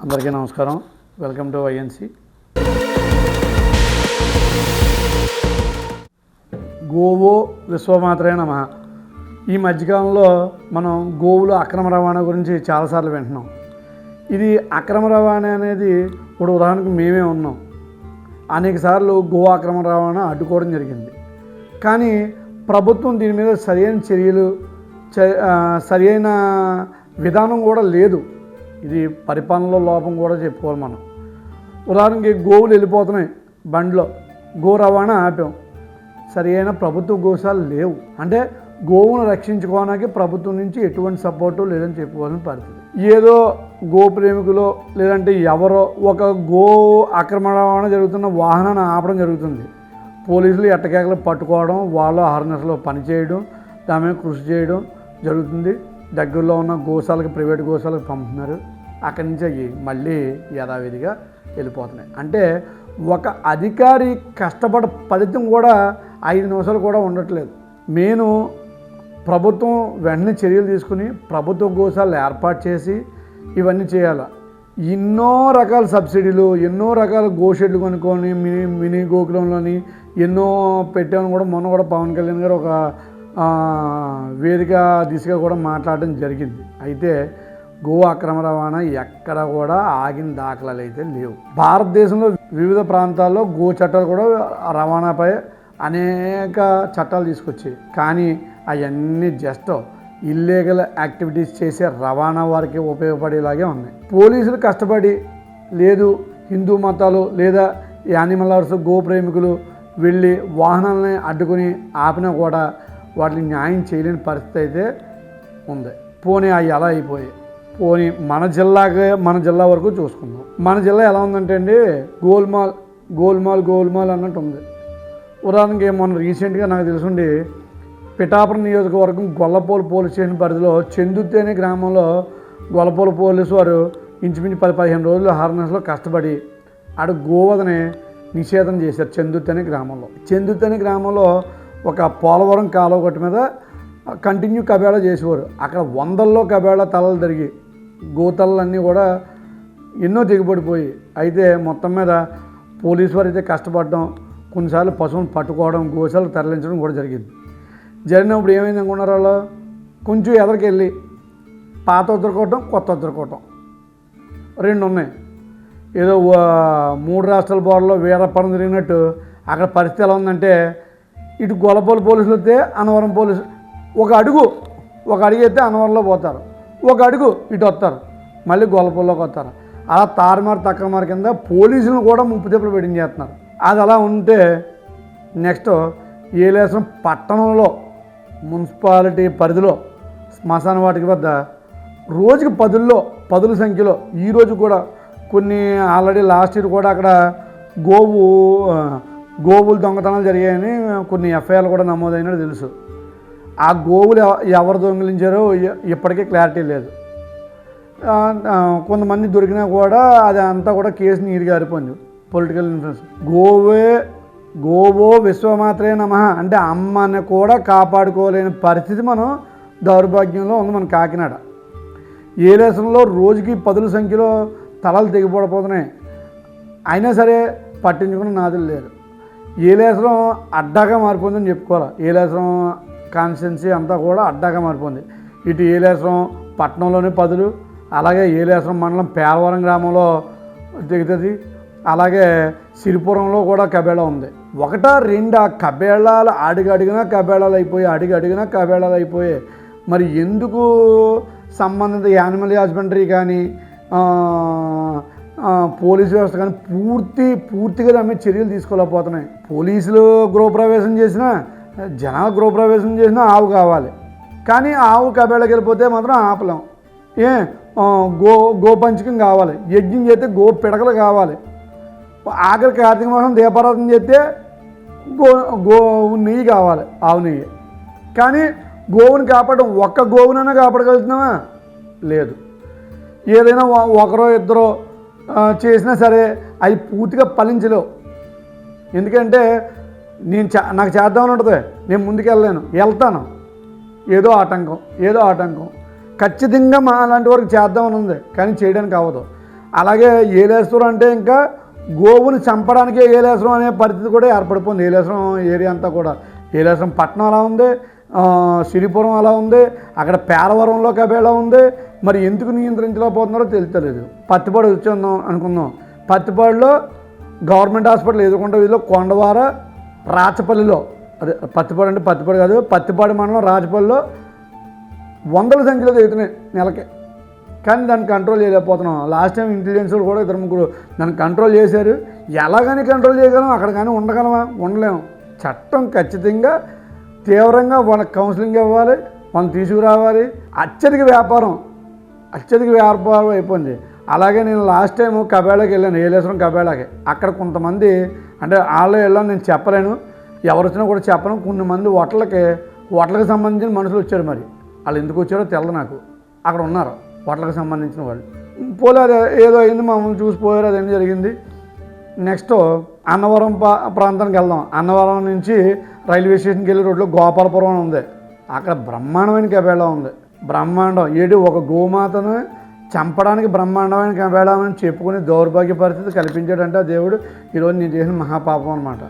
అందరికీ నమస్కారం. Welcome to వైఎన్సి. గోవో విశ్వమాత్రే నమః. ఈ మధ్యకాలంలో మనం గోవులు అక్రమ రవాణా గురించి చాలాసార్లు వింటున్నాం. ఇది అక్రమ రవాణా అనేది ఇప్పుడు ఉదాహరణకు మేమే ఉన్నాం. అనేక సార్లు గో అక్రమ రవాణా అడ్డుకోవడం జరిగింది. కానీ ప్రభుత్వం దీని మీద సరైన చర్యలు సరైన విధానం కూడా లేదు. ఇది పరిపాలనలో లోపం కూడా చెప్పుకోవాలి మనం. ఉదాహరణకి గోవులు వెళ్ళిపోతున్నాయి, బండిలో గో రవాణా ఆపాం. సరైన ప్రభుత్వ గోశాలు లేవు. అంటే గోవును రక్షించుకోవడానికి ప్రభుత్వం నుంచి ఎటువంటి సపోర్టు లేదని చెప్పుకోవాలని పరిస్థితి. ఏదో గో ప్రేమికులు లేదంటే ఎవరో ఒక గో అక్రమ రవాణా జరుగుతున్న వాహనాన్ని ఆపడం జరుగుతుంది. పోలీసులు ఎట్టకేకలు పట్టుకోవడం, వాళ్ళు హార్నెస్లో పనిచేయడం, దాని మీద కృషి చేయడం జరుగుతుంది. దగ్గరలో ఉన్న గోశాలకు, ప్రైవేట్ గోశాలకు పంపుతున్నారు. అక్కడి నుంచి అవి మళ్ళీ యథావిధిగా వెళ్ళిపోతున్నాయి. అంటే ఒక అధికారి కష్టపడ ఫలితం కూడా 5 నిమిషాలు కూడా ఉండట్లేదు. నేను ప్రభుత్వం వెంటనే చర్యలు తీసుకుని ప్రభుత్వ గోశాలను ఏర్పాటు చేసి ఇవన్నీ చేయాలి. ఎన్నో రకాల సబ్సిడీలు, ఎన్నో రకాల గోషెడ్లు కొనుక్కొని మినీ గోకులంలోని ఎన్నో పెట్టామని కూడా మొన్న కూడా పవన్ కళ్యాణ్ గారు ఒక వేదిక దిశగా కూడా మాట్లాడడం జరిగింది. అయితే గో అక్రమ రవాణా ఎక్కడ కూడా ఆగిన దాఖలాలు అయితే లేవు. భారతదేశంలో వివిధ ప్రాంతాల్లో గో చట్టాలు కూడా రవాణాపై అనేక చట్టాలు తీసుకొచ్చాయి. కానీ అవన్నీ జస్ట్ ఇల్లీగల్ యాక్టివిటీస్ చేసే రవాణా వారికి ఉపయోగపడేలాగే ఉన్నాయి. పోలీసులు కష్టపడి లేదు హిందూ మతాలు లేదా యానిమల్ లవర్స్, గో ప్రేమికులు వెళ్ళి వాహనాలని అడ్డుకుని ఆపినా కూడా వాటిని న్యాయం చేయలేని పరిస్థితి అయితే ఉంది. పోనీ అవి ఎలా అయిపోయాయి. పోనీ మన జిల్లా వరకు చూసుకుందాం. మన జిల్లా ఎలా ఉందంటే అండి, గోల్మాల్ అన్నట్టు ఉంది. ఉదాహరణకి మొన్న రీసెంట్గా నాకు తెలుసుండి పిఠాపురం నియోజకవర్గం గొల్లపోలు పోలీస్ స్టేషన్ పరిధిలో చెందుర్తి అనే గ్రామంలో గొల్లపోలు పోలీసు వారు ఇంచుమించు 10-15 రోజులు హార్నెస్లో కష్టపడి ఆడ గోవధని నిషేధం చేశారు. చెందుర్తి అనే గ్రామంలో ఒక పోలవరం కాలువ గట్టు మీద కంటిన్యూ కబేళా చేసేవారు. అక్కడ వందల్లో కబేళా తలలు తిరిగి గోతలన్నీ కూడా ఎన్నో దిగుబడిపోయి. అయితే మొత్తం మీద పోలీసు వారు అయితే కష్టపడడం, కొన్నిసార్లు పశువులను పట్టుకోవడం, గోశాలకు తరలించడం కూడా జరిగినప్పుడు ఏమైంది అనుకున్నారు వాళ్ళు, కొంచెం ఎదరికెళ్ళి పాత ఉద్దరుకోవటం, కొత్త ఉద్దరుకోవటం 2 ఉన్నాయి. ఏదో 3 రాష్ట్రాల బోర్డర్లో వీరప్పరం తిరిగినట్టు అక్కడ పరిస్థితి ఎలా ఉందంటే, ఇటు గొల్లపోలు పోలీసులు వస్తే అన్నవరం పోలీసు ఒక అడుగు అయితే అన్నవరంలో పోతారు, ఒక అడుగు ఇటు వస్తారు, మళ్ళీ గొల్లపోల్లోకి వస్తారు. అలా తారుమారు తక్కమారు కింద పోలీసులను కూడా ముప్పు తిప్పలు పెట్టించేస్తున్నారు. అది అలా ఉంటే నెక్స్ట్ ఏలేశ్వరం పట్టణంలో మున్సిపాలిటీ పరిధిలో శ్మశాన వాటిక వద్ద రోజుకి 10ల సంఖ్యలో ఈరోజు కూడా కొన్ని ఆల్రెడీ లాస్ట్ ఇయర్ కూడా అక్కడ గోవులు దొంగతనాలు జరిగాయని కొన్ని ఎఫ్ఐఆర్లు కూడా నమోదైనట్టు తెలుసు. ఆ గోవులు ఎవరు దొంగిలించారో ఇప్పటికీ క్లారిటీ లేదు. కొంతమంది దొరికినా కూడా అది అంతా కూడా కేసు నీరు గారిపోయింది. Political influence. గోవో విశ్వమాత్రే నమః అంటే అమ్మని కూడా కాపాడుకోలేని పరిస్థితి మనం దౌర్భాగ్యంలో ఉంది మన కాకినాడ. ఏలేశ్వరంలో రోజుకి 10ల సంఖ్యలో తలలు తెగిపడిపోతున్నాయి. అయినా సరే పట్టించుకున్న నాదులు లేరు. ఏలేశ్వరం అడ్డాగా మారిపోయిందని చెప్పుకోవాలి. ఏలేశ్వరం కాన్స్టిట్యున్సీ అంతా కూడా అడ్డాగా మారిపోయింది. ఇటు ఏలేశ్వరం పట్టణంలోని 10లు, అలాగే ఏలేశ్వరం మండలం పేరవరం గ్రామంలో దిగుతుంది, అలాగే సిరిపురంలో కూడా కబేళా ఉంది. 1-2 కబేళాలు అడుగడిగినా కబేళాలు అయిపోయాయి. మరి ఎందుకు సంబంధిత యానిమల్ హస్బెండరీ కానీ పోలీసు వ్యవస్థ కానీ పూర్తిగా దాని మీద చర్యలు తీసుకోలేకపోతున్నాయి. పోలీసులు గృహప్రవేశం చేసినా, జనాలు గృహప్రవేశం చేసినా ఆవు కావాలి. కానీ ఆవు కబేళకి వెళ్ళిపోతే మాత్రం ఆపలేం. గోపంచకం కావాలి, యజ్ఞం చేస్తే గో పిడకలు కావాలి, ఆఖరి కార్తీక మాసం దీపారాధన చేస్తే గో నెయ్యి కావాలి, ఆవు నెయ్యి. కానీ గోవుని కాపాడడం, ఒక్క గోవునైనా కాపాడగలుగుతున్నామా? లేదు. ఏదైనా ఒకరో ఇద్దరో చేసినా సరే అవి పూర్తిగా ఫలించలేవు. ఎందుకంటే నాకు చేద్దామని ఉంటుంది, నేను ముందుకెళ్ళలేను, వెళ్తాను, ఏదో ఆటంకం ఖచ్చితంగా మా అలాంటి వరకు చేద్దామని ఉంది, కానీ చేయడానికి అవ్వదు. అలాగే ఏలేశ్వరం అంటే ఇంకా గోవుని చంపడానికే ఏలేశ్వరం అనే పరిస్థితి కూడా ఏర్పడిపోయింది. ఏలేశ్వరం ఏరియా అంతా కూడా, ఏలేశ్వరం పట్టణం అలా ఉంది, సిరిపురం అలా ఉంది, అక్కడ పేరవరంలో కబేళా ఉంది. మరి ఎందుకు నియంత్రించలేకపోతున్నారో తెలుస్తలేదు. పత్తిపాడు వచ్చేద్దాం అనుకుందాం. పత్తిపాడులో గవర్నమెంట్ హాస్పిటల్ ఎదుర్కొంటే వీధిలో కొండవార రాచపల్లిలో, అదే పత్తిపాడు అంటే పత్తిపాడు కాదు, పత్తిపాడు మండలం రాచపల్లిలో వందల సంఖ్యలో జరుగుతున్నాయి నెలకి. కానీ దాన్ని కంట్రోల్ చేయలేకపోతున్నాం. లాస్ట్ టైం ఇంటెలిజెన్స్ కూడా 2-3 దాన్ని కంట్రోల్ చేశారు. ఎలాగని కంట్రోల్ చేయగలం? అక్కడ కానీ ఉండగలమా? ఉండలేము. చట్టం ఖచ్చితంగా తీవ్రంగా వాళ్ళకి కౌన్సిలింగ్ ఇవ్వాలి, వాళ్ళని తీసుకురావాలి. అత్యధిక వ్యాపారం అయిపోయింది. అలాగే నేను లాస్ట్ టైం కబేళాకి వెళ్ళాను, ఏలేశ్వరం కబేళాకి. అక్కడ కొంతమంది, అంటే వాళ్ళు వెళ్ళాను నేను చెప్పలేను, ఎవరు వచ్చినా కూడా చెప్పను. కొన్ని మంది హోటల్కి సంబంధించిన మనుషులు వచ్చారు. మరి వాళ్ళు ఎందుకు వచ్చారో తెలియదు నాకు. అక్కడ ఉన్నారు హోటల్కి సంబంధించిన వాళ్ళు. పోలే, అది ఏదో అయింది, మమ్మల్ని చూసిపోయారు, అదేం జరిగింది. నెక్స్ట్ అన్నవరం ప్రాంతానికి వెళ్దాం. అన్నవరం నుంచి రైల్వే స్టేషన్కి వెళ్ళే రోడ్లో గోపాలపురం అని ఉంది. అక్కడ బ్రహ్మాండమైన కబేళా ఉంది. బ్రహ్మాండం ఒక గోమాతను చంపడానికి బ్రహ్మాండమైన కబేళా అని చెప్పుకుని దౌర్భాగ్య పరిస్థితి కల్పించాడంటే ఆ దేవుడు ఈరోజు నేను చేసిన మహాపాపం అనమాట.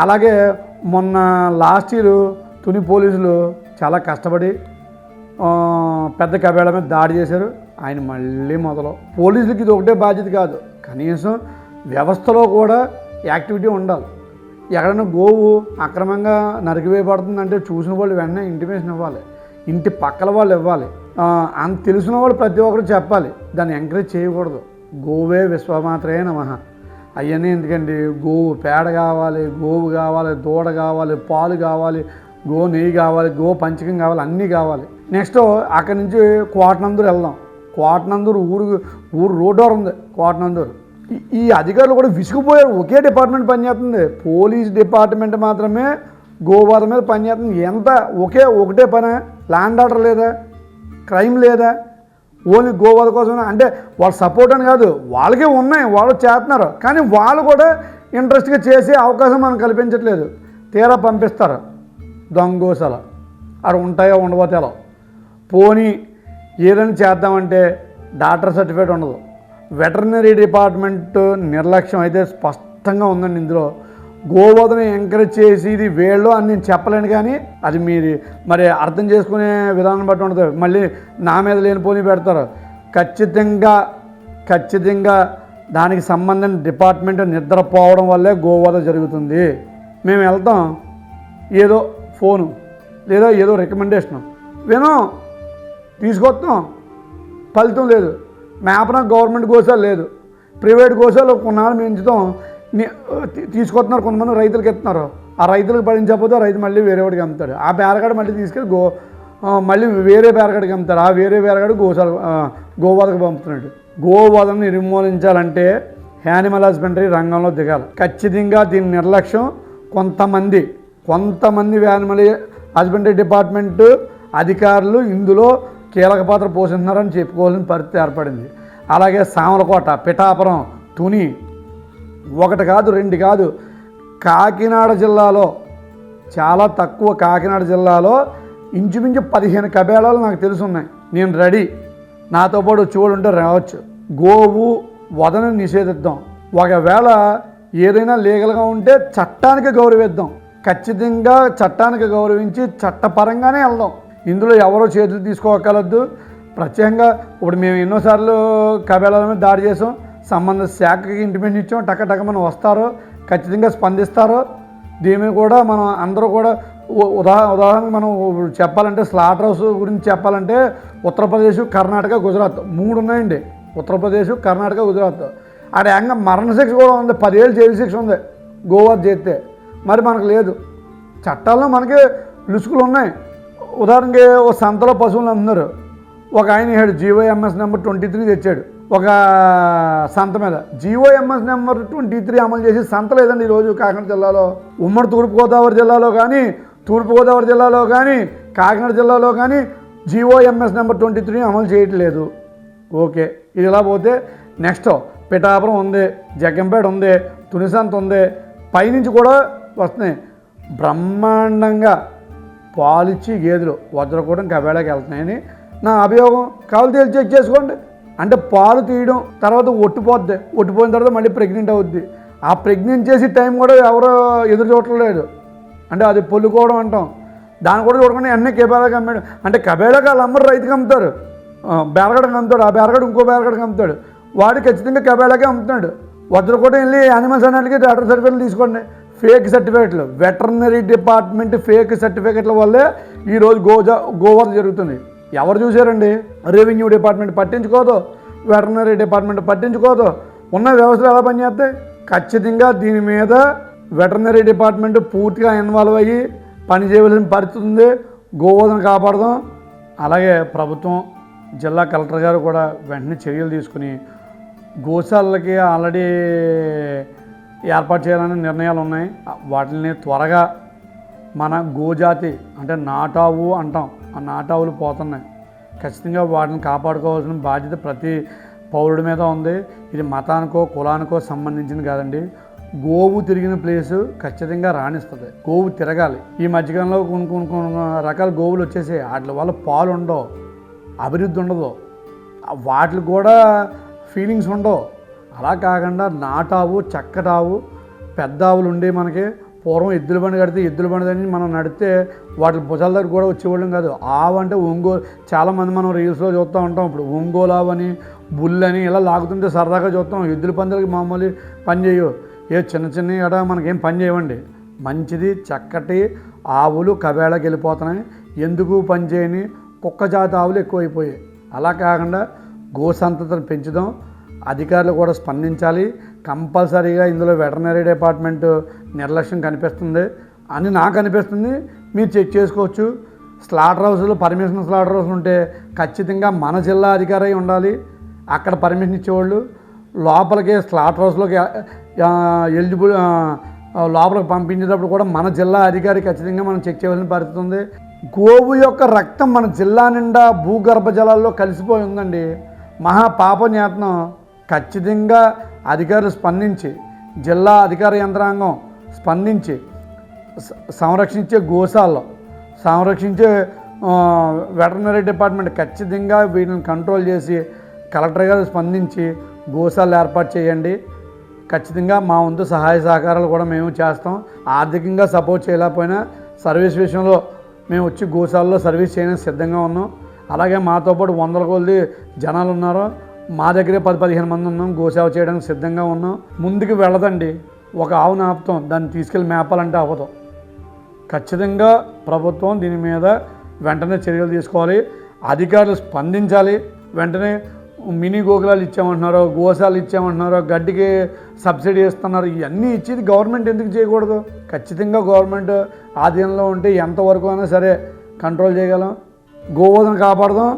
అలాగే మొన్న లాస్ట్ ఇయర్ తుని పోలీసులు చాలా కష్టపడి పెద్ద కబేళా మీద దాడి చేశారు. ఆయన మళ్ళీ మొదలు. పోలీసులకి ఇది ఒకటే బాధ్యత కాదు, కనీసం వ్యవస్థలో కూడా యాక్టివిటీ ఉండాలి. ఎక్కడైనా గోవు అక్రమంగా నరికివేయబడుతుందంటే చూసిన వాళ్ళు వెంటనే ఇంటిమేషన్ ఇవ్వాలి, ఇంటి పక్కల వాళ్ళు ఇవ్వాలి, అంత తెలిసిన వాళ్ళు ప్రతి ఒక్కరు చెప్పాలి. దాన్ని ఎంకరేజ్ చేయకూడదు. గోవే విశ్వమాత్రే నమః. అవన్నీ ఎందుకండి? గోవు పేడ కావాలి, గోవు కావాలి, దూడ కావాలి, పాలు కావాలి, గో నెయ్యి కావాలి, గో పంచకం కావాలి, అన్నీ కావాలి. నెక్స్ట్ అక్కడి నుంచి కోటనందూరు వెళ్దాం. కోటనందూరు ఊరు రోడ్డు ఉంది కోటనందూరు. ఈ అధికారులు కూడా విసుగుపోయారు. ఒకే డిపార్ట్మెంట్ పనిచేస్తుంది, పోలీస్ డిపార్ట్మెంట్ మాత్రమే గోవాద మీద పనిచేస్తుంది. ఒకటే పని, ల్యాండ్ ఆర్డర్ లేదా, క్రైమ్ లేదా, ఓన్లీ గోవాద కోసం. అంటే వాళ్ళ సపోర్ట్ అని కాదు, వాళ్ళకే ఉన్నాయి, వాళ్ళు చేస్తున్నారు. కానీ వాళ్ళు కూడా ఇంట్రెస్ట్గా చేసే అవకాశం మనం కల్పించట్లేదు. తీరా పంపిస్తారు దొంగోసలు. అక్కడ ఉంటాయో ఉండబోతాయో. పోనీ ఏదైనా చేద్దామంటే డాక్టర్ సర్టిఫికేట్ ఉండదు. వెటర్నరీ డిపార్ట్మెంట్ నిర్లక్ష్యం అయితే స్పష్టంగా ఉందండి. ఇందులో గోవధని ఎంకరేజ్ చేసి ఇది వేళ్ళు అని నేను చెప్పలేను, కానీ అది మరి అర్థం చేసుకునే విధానం బట్టి ఉండదు. మళ్ళీ నా మీద లేనిపోని పెడతారు. ఖచ్చితంగా దానికి సంబంధించిన డిపార్ట్మెంట్ నిద్రపోవడం వల్లే గోవధ జరుగుతుంది. మేము వెళ్తాం, ఏదో ఫోను లేదా ఏదో రికమెండేషను వినం, తీసుకొస్తాం, ఫలితం లేదు. మేపన గవర్నమెంట్ గోశాలు లేదు, ప్రైవేట్ గోశాలు కొన్నాళ్ళు పెంచుతాం, తీసుకొస్తున్నారు. కొంతమంది రైతులకు ఇస్తున్నారు. ఆ రైతులకు పడించకపోతే రైతు మళ్ళీ వేరే వాడికి అమ్ముతాడు. ఆ బేరగాడు మళ్ళీ తీసుకెళ్ళి మళ్ళీ వేరే బేరగాడికి అమ్ముతారు. ఆ వేరే బేరగాడు గోవధకు పంపుతున్నాడు. గోవధను నిర్మూలించాలంటే యానిమల్ హస్బెండరీ రంగంలో దిగాలి. ఖచ్చితంగా దీని నిర్లక్ష్యం కొంతమంది యానిమల్ హస్బెండరీ డిపార్ట్మెంట్ అధికారులు ఇందులో కీలక పాత్ర పోషిస్తున్నారని చెప్పుకోవాల్సిన పరిస్థితి ఏర్పడింది. అలాగే సామలకోట, పిఠాపురం, తుని, 1 కాదు 2 కాదు, కాకినాడ జిల్లాలో చాలా తక్కువ, కాకినాడ జిల్లాలో ఇంచుమించు 15 కబేళాలు నాకు తెలుసున్నాయి. నేను రెడీ, నాతో పాటు చూడుంటే రావచ్చు. గోవు వధను నిషేధిద్దాం. ఒకవేళ ఏదైనా లీగల్గా ఉంటే చట్టానికి గౌరవిద్దాం. ఖచ్చితంగా చట్టానికి గౌరవించి చట్టపరంగానే వెళ్దాం. ఇందులో ఎవరో చేతులు తీసుకోగలద్దు. ప్రత్యేకంగా ఇప్పుడు మేము ఎన్నోసార్లు కబేళాల మీద దాడి చేసాం, సంబంధ శాఖకి ఇంటిమేషన్ ఇచ్చాం, టక్కటక్కమని వస్తారో ఖచ్చితంగా స్పందిస్తారో. దీని కూడా మనం అందరూ కూడా ఉదాహరణకు మనం చెప్పాలంటే స్లాటర్ హౌస్ గురించి చెప్పాలంటే ఉత్తరప్రదేశ్, కర్ణాటక, గుజరాత్ 3 ఉన్నాయండి. ఉత్తరప్రదేశ్, కర్ణాటక, గుజరాత్. ఆడ ఏకంగా మరణశిక్ష కూడా ఉంది, 10 ఏళ్ళు జైలు శిక్ష ఉంది గోవా చేస్తే. మరి మనకు లేదు. చట్టాల్లో మనకి లుసుకులు ఉన్నాయి. ఉదాహరణకి ఓ సంతలో పశువులు అమ్ముతున్నారు. ఒక ఆయన ఇచ్చాడు GOMS నెంబర్ 23 తెచ్చాడు ఒక సంత మీద. GOMS నెంబర్ 23 అమలు చేసి సంత లేదండి ఈరోజు కాకినాడ జిల్లాలో. ఉమ్మడి తూర్పుగోదావరి జిల్లాలో కానీ కాకినాడ జిల్లాలో కానీ GOMS నెంబర్ 23 అమలు చేయట్లేదు. ఓకే, ఇది ఇలా పోతే నెక్స్ట్ పిఠాపురం ఉంది, జగ్గంపేట ఉంది, తునిసంత ఉంది, పైనుంచి కూడా వస్తున్నాయి. బ్రహ్మాండంగా పాలిచ్చి గేదెలు వజ్రకూటం కబేళాకి వెళ్తున్నాయని నా అభియోగం. కావాలి తేల్చి చెక్ చేసుకోండి. అంటే పాలు తీయడం తర్వాత ఒట్టిపోయిన తర్వాత మళ్ళీ ప్రెగ్నెంట్ అవుద్ది. ఆ ప్రెగ్నెంట్ చేసే టైం కూడా ఎవరో ఎదురు చూడలేదు. అంటే అది పొల్లుకోవడం అంటాం. దాన్ని కూడా చూడకుండా అన్నీ కబేళాకి అమ్మాడు. అంటే కబేళాకి వాళ్ళు అమ్మరు, రైతుకి అమ్ముతారు. బేరగడకి అమ్ముతాడు, ఆ బేరగడు ఇంకో బేరగడికి అమ్ముతాడు. వాడు ఖచ్చితంగా కబేళాకే అమ్ముతున్నాడు. వజ్రకోట వెళ్ళి యానిమల్స్ అన్నిటికీ డాక్టర్ సర్టిఫికేట్లు తీసుకోండి. ఫేక్ సర్టిఫికేట్లు, వెటర్నరీ డిపార్ట్మెంట్ ఫేక్ సర్టిఫికేట్ల వల్లే ఈరోజు గోవధ జరుగుతుంది. ఎవరు చూశారండి? రెవెన్యూ డిపార్ట్మెంట్ పట్టించుకోదు, వెటర్నరీ డిపార్ట్మెంట్ పట్టించుకోదు. ఉన్న వ్యవస్థలు ఎలా పనిచేస్తాయి? ఖచ్చితంగా దీని మీద వెటర్నరీ డిపార్ట్మెంట్ పూర్తిగా ఇన్వాల్వ్ అయ్యి పని చేయవలసిన పరిస్థితి ఉంది. గోవధను కాపాడదాం. అలాగే ప్రభుత్వం, జిల్లా కలెక్టర్ గారు కూడా వెంటనే చర్యలు తీసుకుని గోశాలకి ఆల్రెడీ ఏర్పాటు చేయాలనే నిర్ణయాలు ఉన్నాయి. వాటిని త్వరగా మన గోజాతి అంటే నాటావు అంటాం, ఆ నాటావులు పోతున్నాయి. ఖచ్చితంగా వాటిని కాపాడుకోవాల్సిన బాధ్యత ప్రతి పౌరుడి మీద ఉంది. ఇది మతానికో కులానికో సంబంధించింది కాదండి. గోవు తిరిగిన ప్లేసు ఖచ్చితంగా రాణిస్తుంది. గోవు తిరగాలి. ఈ మధ్యకాలంలో కొన్ని రకాల గోవులు వచ్చేసి వాటి వల్ల పాలు ఉండవు, అభివృద్ధి ఉండదు, వాటికి కూడా ఫీలింగ్స్ ఉండవు. అలా కాకుండా నాటావు, చక్కటావు, పెద్ద ఆవులు ఉండే మనకి పూర్వం ఎద్దుల బండి కడితే ఎద్దుల బండి అని మనం నడితే వాటి భుజాల దగ్గర కూడా వచ్చేవాళ్ళం కాదు. ఆవు అంటే ఒంగోలు, చాలామంది మనం రీల్స్లో చూస్తూ ఉంటాం. ఇప్పుడు ఒంగోలు ఆవు అని, బుల్లని ఇలా లాగుతుంటే సరదాగా చూస్తాం. ఎద్దుల పందులకి మామూలు పని చేయవు. చిన్న ఎడ మనకేం పని చేయవండి. మంచిది చక్కటి ఆవులు కబేళకి వెళ్ళిపోతున్నాయి. ఎందుకు పని చేయని కుక్క జాతి ఆవులు ఎక్కువైపోయాయి. అలా కాకుండా గోసంతతిని పెంచుదాం. అధికారులు కూడా స్పందించాలి. కంపల్సరీగా ఇందులో వెటర్నరీ డిపార్ట్మెంట్ నిర్లక్ష్యం కనిపిస్తుంది అని నాకు అనిపిస్తుంది. మీరు చెక్ చేసుకోవచ్చు. స్లాటర్ హౌస్లో పర్మిషన్ స్లాటర్ హౌస్ ఉంటే ఖచ్చితంగా మన జిల్లా అధికారి ఉండాలి. అక్కడ పర్మిషన్ ఇచ్చేవాళ్ళు. లోపలికి స్లాటర్ హౌస్లోకి ఎలిజిబుల్ లోపలికి పంపించేటప్పుడు కూడా మన జిల్లా అధికారి ఖచ్చితంగా మనం చెక్ చేయవలసిన పరిస్థితి ఉంది. గోవు యొక్క రక్తం మన జిల్లా నిండా భూగర్భ జలాల్లో కలిసిపోయి ఉందండి. మహాపాపన్యాత్నం. ఖచ్చితంగా అధికారులు స్పందించి, జిల్లా అధికార యంత్రాంగం స్పందించి సంరక్షించే గోశాలలో సంరక్షించే వెటర్నరీ డిపార్ట్మెంట్ ఖచ్చితంగా వీటిని కంట్రోల్ చేసి కలెక్టర్ గారు స్పందించి గోశాలలు ఏర్పాటు చేయండి. ఖచ్చితంగా మా వంతు సహాయ సహకారాలు కూడా మేము చేస్తాం. ఆర్థికంగా సపోర్ట్ చేయలేకపోయినా సర్వీస్ విషయంలో మేము వచ్చి గోశాలలో సర్వీస్ చేయడానికి సిద్ధంగా ఉన్నాం. అలాగే మాతో పాటు వందల కొద్ది జనాలు ఉన్నారు. మా దగ్గరే 10-15 మంది ఉన్నాం. గోసేవ చేయడానికి సిద్ధంగా ఉన్నాం. ముందుకు వెళ్ళదండి. ఒక ఆవును ఆపుతాం, దాన్ని తీసుకెళ్ళి మేపాలంటే అవ్వదు. ఖచ్చితంగా ప్రభుత్వం దీని మీద వెంటనే చర్యలు తీసుకోవాలి. అధికారులు స్పందించాలి. వెంటనే మినీ గోకులాలు ఇచ్చామంటున్నారు, గోశాలు ఇచ్చామంటున్నారు, గడ్డికి సబ్సిడీ ఇస్తున్నారు. ఇవన్నీ ఇచ్చేది గవర్నమెంట్ ఎందుకు చేయకూడదు? ఖచ్చితంగా గవర్నమెంట్ ఆధీనంలో ఉంటే ఎంతవరకు అయినా సరే కంట్రోల్ చేయగలం. గోవధను కాపాడదాం.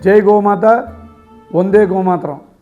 జై గోమాత, వందే గోమాతరం.